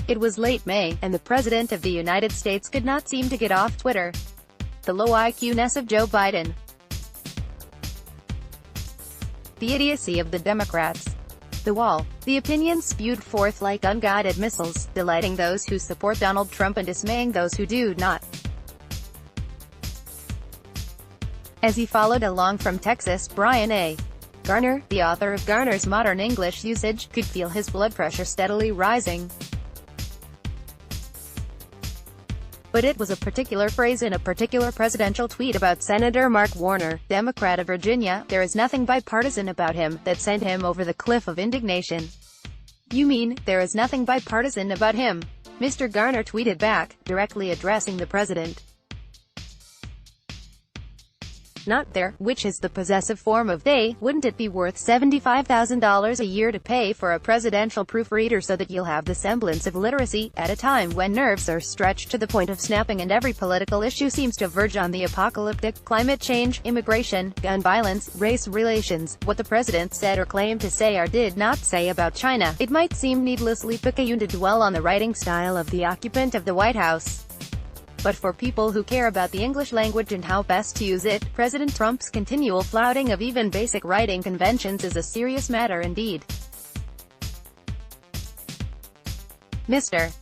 It was late May, and the President of the United States could not seem to get off Twitter. The low IQ-ness of Joe Biden. The idiocy of the Democrats. The wall. The opinions spewed forth like unguided missiles, delighting those who support Donald Trump and dismaying those who do not. As he followed along from Texas, Brian A. Garner, the author of Garner's Modern English Usage, could feel his blood pressure steadily rising. But it was a particular phrase in a particular presidential tweet about Senator Mark Warner, Democrat of Virginia, "There is nothing bipartisan about him," that sent him over the cliff of indignation. "You mean, there is nothing bipartisan about him?" Mr. Garner tweeted back, directly addressing the president. "Not there," which is the possessive form of they. "Wouldn't it be worth $75,000 a year to pay for a presidential proofreader so that you'll have the semblance of literacy, at a time when nerves are stretched to the point of snapping and every political issue seems to verge on the apocalyptic? Climate change, immigration, gun violence, race relations, what the president said or claimed to say or did not say about China." It might seem needlessly picayune to dwell on the writing style of the occupant of the White House. But for people who care about the English language and how best to use it, President Trump's continual flouting of even basic writing conventions is a serious matter indeed. Mr.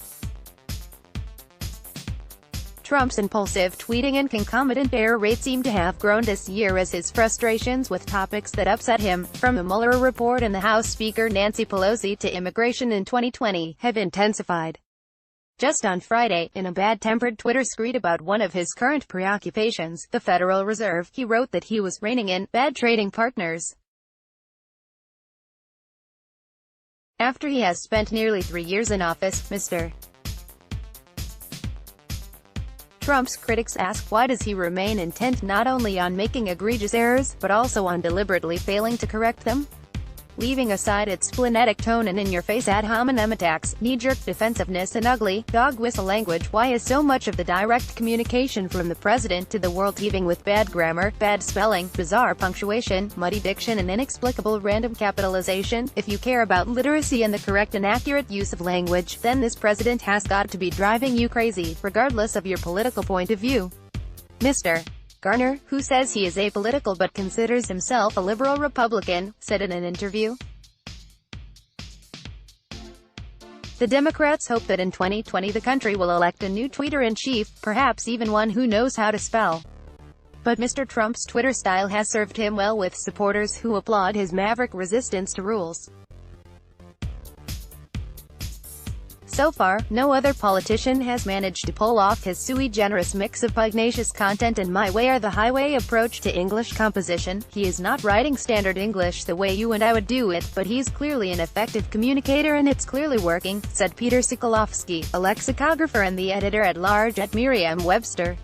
Trump's impulsive tweeting and concomitant error rate seem to have grown this year as his frustrations with topics that upset him, from the Mueller report and the House Speaker Nancy Pelosi to immigration in 2020, have intensified. Just on Friday, in a bad-tempered Twitter screed about one of his current preoccupations, the Federal Reserve, he wrote that he was reining in bad trading partners. After he has spent nearly 3 years in office, Mr. Trump's critics ask, why does he remain intent not only on making egregious errors, but also on deliberately failing to correct them? Leaving aside its splenetic tone and in-your-face ad hominem attacks, knee-jerk defensiveness and ugly, dog-whistle language, why is so much of the direct communication from the president to the world heaving with bad grammar, bad spelling, bizarre punctuation, muddy diction and inexplicable random capitalization? If you care about literacy and the correct and accurate use of language, then this president has got to be driving you crazy, regardless of your political point of view. Mr. Garner, who says he is apolitical but considers himself a liberal Republican, said in an interview, "The Democrats hope that in 2020 the country will elect a new tweeter-in-chief, perhaps even one who knows how to spell. But Mr. Trump's Twitter style has served him well with supporters who applaud his maverick resistance to rules. So far, no other politician has managed to pull off his sui generis mix of pugnacious content and my way or the highway approach to English composition. He is not writing standard English the way you and I would do it, but he's clearly an effective communicator and it's clearly working," said Peter Sokolowski, a lexicographer and the editor-at-large at Merriam-Webster.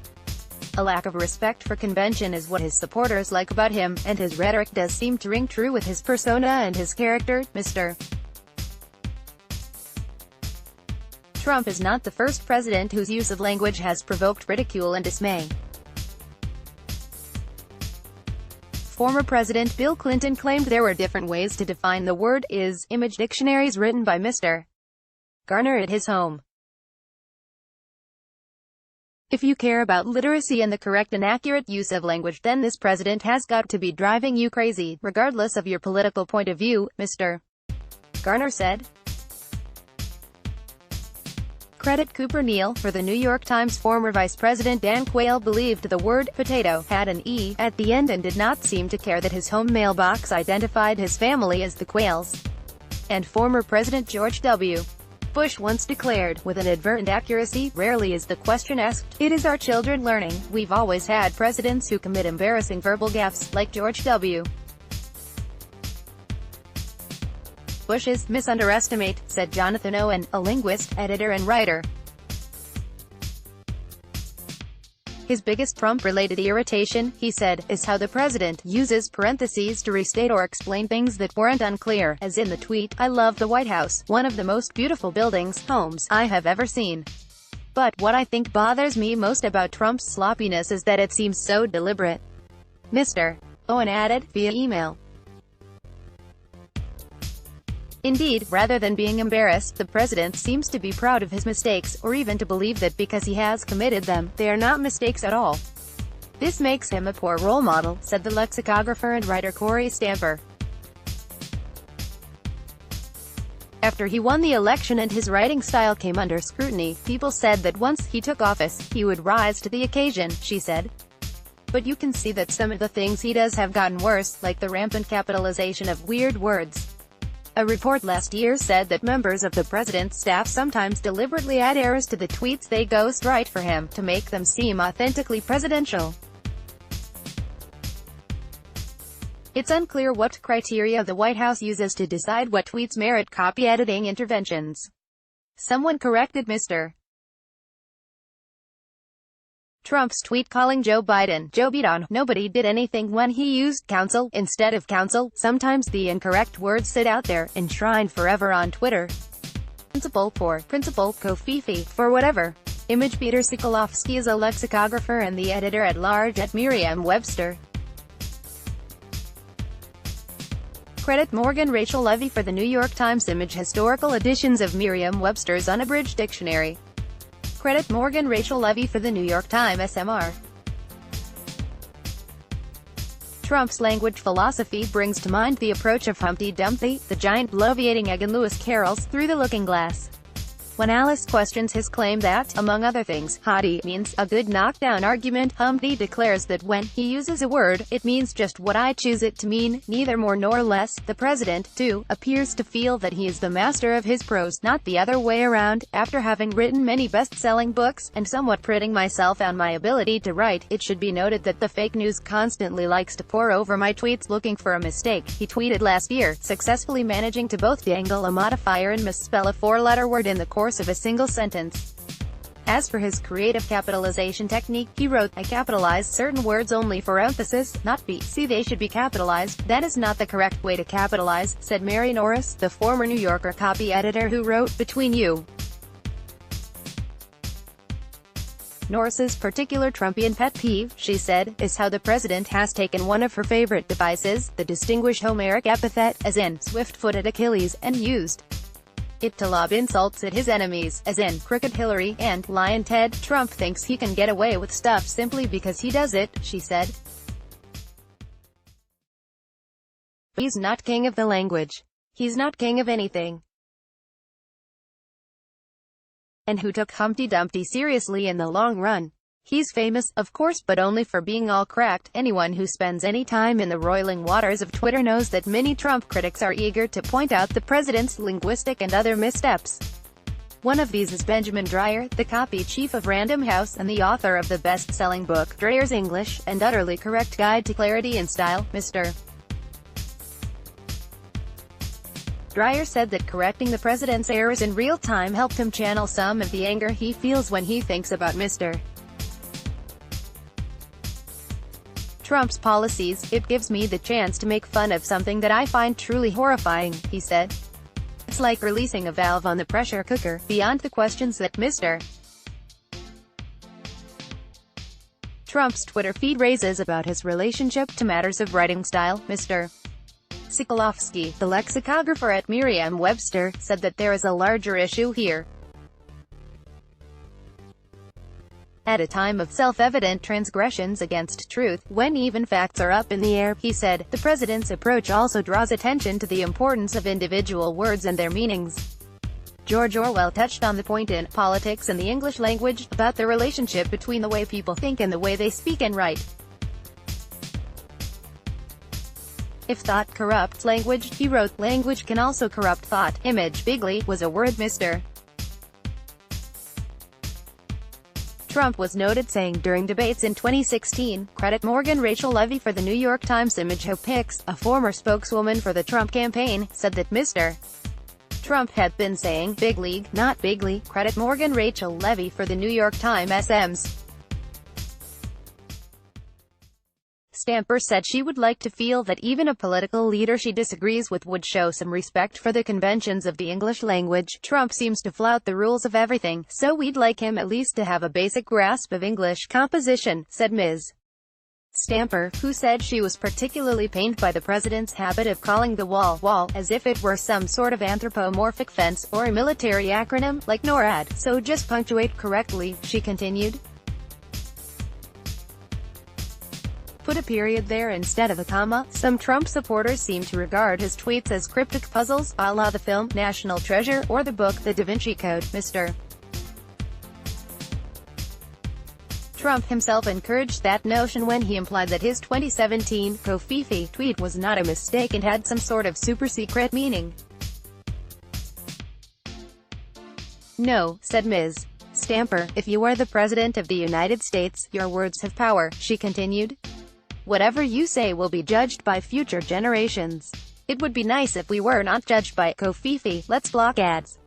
A lack of respect for convention is what his supporters like about him, and his rhetoric does seem to ring true with his persona and his character. Mr. Trump is not the first president whose use of language has provoked ridicule and dismay. Former President Bill Clinton claimed there were different ways to define the word is. Image dictionaries written by Mr. Garner at his home. If you care about literacy and the correct and accurate use of language, then this president has got to be driving you crazy, regardless of your political point of view, Mr. Garner said. Credit Cooper Neal. For the New York Times, former Vice President Dan Quayle believed the word potato had an E at the end and did not seem to care that his home mailbox identified his family as the Quayles. And former President George W. Bush once declared, with an advertent accuracy, rarely is the question asked, it is our children learning. We've always had presidents who commit embarrassing verbal gaffes, like George W. Bush's misunderestimate, said Jonathan Owen, a linguist, editor and writer. His biggest Trump-related irritation, he said, is how the president uses parentheses to restate or explain things that weren't unclear, as in the tweet, "I love the White House, one of the most beautiful homes I have ever seen. But what I think bothers me most about Trump's sloppiness is that it seems so deliberate." Mr. Owen added, via email. Indeed, rather than being embarrassed, the president seems to be proud of his mistakes, or even to believe that because he has committed them, they are not mistakes at all. This makes him a poor role model, said the lexicographer and writer Corey Stamper. After he won the election and his writing style came under scrutiny, people said that once he took office, he would rise to the occasion, she said. But you can see that some of the things he does have gotten worse, like the rampant capitalization of weird words. A report last year said that members of the president's staff sometimes deliberately add errors to the tweets they ghostwrite for him, to make them seem authentically presidential. It's unclear what criteria the White House uses to decide what tweets merit copy editing interventions. Someone corrected Mr. Trump's tweet calling Joe Biden, nobody did anything when he used counsel instead of counsel. Sometimes the incorrect words sit out there, enshrined forever on Twitter. Principal, Kofifi, for whatever. Image Peter Sokolowski is a lexicographer and the editor-at-large at Merriam-Webster. Credit Morgan Rachel Levy for the New York Times Image Historical Editions of Merriam-Webster's Unabridged Dictionary. Credit Morgan Rachel Levy for the New York Times SMR. Trump's language philosophy brings to mind the approach of Humpty Dumpty, the giant bloviating egg in Lewis Carroll's Through the Looking Glass. When Alice questions his claim that, among other things, hottie means a good knockdown argument, Humpty declares that when he uses a word, it means just what I choose it to mean, neither more nor less. The president, too, appears to feel that he is the master of his prose, not the other way around. After having written many best-selling books, and somewhat priding myself on my ability to write, it should be noted that the fake news constantly likes to pour over my tweets looking for a mistake, he tweeted last year, successfully managing to both dangle a modifier and misspell a four-letter word in the course of a single sentence. As for his creative capitalization technique, he wrote, I capitalize certain words only for emphasis, not see they should be capitalized. That is not the correct way to capitalize, said Mary Norris, the former New Yorker copy editor who wrote, Between You. Norris's particular Trumpian pet peeve, she said, is how the president has taken one of her favorite devices, the distinguished Homeric epithet, as in, swift-footed Achilles, and used it to lob insults at his enemies, as in, Crooked Hillary, and Lion Ted. Trump thinks he can get away with stuff simply because he does it, she said. He's not king of the language. He's not king of anything. And who took Humpty Dumpty seriously in the long run? He's famous, of course, but only for being all cracked. Anyone who spends any time in the roiling waters of Twitter knows that many Trump critics are eager to point out the president's linguistic and other missteps. One of these is Benjamin Dreyer, the copy chief of Random House and the author of the best-selling book, Dreyer's English and Utterly Correct Guide to Clarity and Style. Mr. Dreyer said that correcting the president's errors in real time helped him channel some of the anger he feels when he thinks about Mr. Trump's policies. It gives me the chance to make fun of something that I find truly horrifying, he said. It's like releasing a valve on the pressure cooker, beyond the questions that Mr. Trump's Twitter feed raises about his relationship to matters of writing style. Mr. Sokolowski, the lexicographer at Merriam-Webster, said that there is a larger issue here. At a time of self-evident transgressions against truth, when even facts are up in the air, he said, the president's approach also draws attention to the importance of individual words and their meanings. George Orwell touched on the point in Politics and the English Language, about the relationship between the way people think and the way they speak and write. If thought corrupts language, he wrote, language can also corrupt thought. Image bigly was a word Mr. Trump was noted saying during debates in 2016, credit Morgan Rachel Levy for the New York Times Image Who Picks, a former spokeswoman for the Trump campaign, said that Mr. Trump had been saying, big league, not bigly. Credit Morgan Rachel Levy for the New York Times SMs. Stamper said she would like to feel that even a political leader she disagrees with would show some respect for the conventions of the English language. Trump seems to flout the rules of everything, so we'd like him at least to have a basic grasp of English composition, said Ms. Stamper, who said she was particularly pained by the president's habit of calling the wall, as if it were some sort of anthropomorphic fence, or a military acronym, like NORAD, so just punctuate correctly, she continued. Put a period there instead of a comma. Some Trump supporters seem to regard his tweets as cryptic puzzles, a la the film National Treasure, or the book The Da Vinci Code. Mr. Trump himself encouraged that notion when he implied that his 2017 Covfefe tweet was not a mistake and had some sort of super-secret meaning. "No," said Ms. Stamper, "if you are the President of the United States, your words have power," she continued. "Whatever you say will be judged by future generations. It would be nice if we were not judged by Covfefe. Let's block ads."